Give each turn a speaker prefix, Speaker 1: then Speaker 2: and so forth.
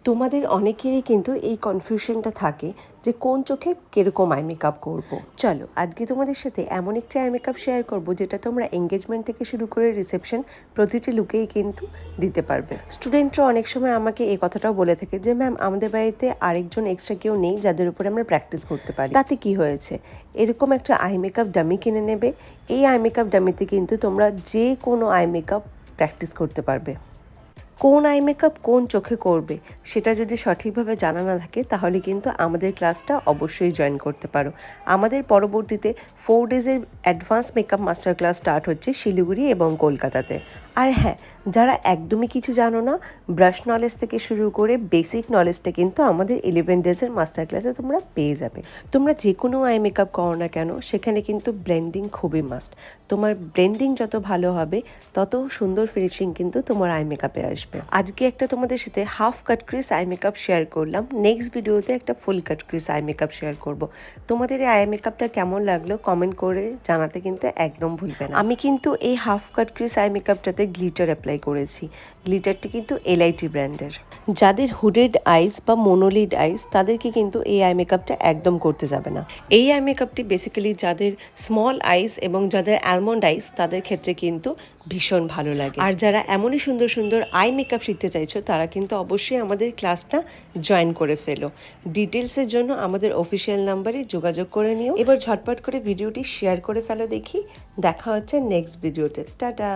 Speaker 1: তোমাদের অনেকেরই কিন্তু এই কনফিউশনটা থাকে যে কোন চোখে কিরকম আই মেকআপ করব। চলো আজকে তোমাদের সাথে এমন একটি আই মেকআপ শেয়ার করব যেটা তোমরা এঙ্গেজমেন্ট থেকে শুরু করে রিসেপশন প্রতিটি লুকেই কিন্তু দিতে পারবে। স্টুডেন্টরা অনেক সময় আমাকে এই কথাটাও বলে থাকে যে ম্যাম আমাদের বাড়িতে আরেকজন এক্সট্রা কেউ নেই যাদের উপরে আমরা প্র্যাকটিস করতে পারি, তাতে কি হয়েছে, এরকম একটা আই মেকআপ ডামি কিনে নেবে। এই আই মেকআপ ডামিতে কিন্তু তোমরা যে কোনো আই মেকআপ প্র্যাকটিস করতে পারবে। কোন আই মেকআপ কোন চোখে করবে সেটা যদি সঠিকভাবে জানা না থাকে তাহলে কিন্তু আমাদের ক্লাসটা অবশ্যই জয়েন করতে পারো। আমাদের পরবর্তীতে 4 ডেজের advance makeup master class start হচ্ছে শিলিগুড়ি এবং কলকাতাতে। আর হ্যাঁ, যারা একদমই কিছু জানো না, ব্রাশ নলেজ থেকে শুরু করে বেসিক নলেজটা কিন্তু আমাদের 11 ডেজের মাস্টার ক্লাসে তোমরা পেয়ে যাবে। তোমরা যে কোনো আই মেকআপ করো না কেন সেখানে কিন্তু ব্লেন্ডিং খুবই মাস্ট। তোমার ব্লেন্ডিং যত ভালো হবে তত সুন্দর ফিনিশিং কিন্তু তোমার আই মেকআপে আসবে। আজকে একটা তোমাদের সাথে half cut crease eye makeup share করলাম, নেক্সট ভিডিওতে একটা ফুল কাট ক্রিস আই মেকআপ শেয়ার করব। তোমাদের এই আই মেকআপটা কেমন লাগলো কমেন্ট করে জানাতে কিন্তু একদম ভুলবে না। আমি কিন্তু এই হাফ কাট ক্রিস আই মেকআপটাতে গ্লিটার অ্যাপ্লাই করেছি। গ্লিটারটি কিন্তু এলআইটি ব্র্যান্ডের। যাদের হুডেড আইস বা মোনোলিড আইস তাদেরকে কিন্তু এই আই মেকআপটা একদম করতে যাবে না। এই আই মেকআপটি বেসিক্যালি যাদের স্মল আইস এবং যাদের অ্যালমন্ড আইস তাদের ক্ষেত্রে কিন্তু ভীষণ ভালো লাগে। আর যারা এমনই সুন্দর সুন্দর আই মেকআপ শিখতে চাইছো তারা কিন্তু অবশ্যই আমাদের ক্লাসটা জয়েন করে ফেলো। ডিটেলসের জন্য আমাদের অফিসিয়াল নাম্বারে যোগাযোগ করে নিও। এবার ঝটপট করে ভিডিওটি শেয়ার করে ফেলো দেখি। দেখা হচ্ছে নেক্সট ভিডিওতে। টাটা।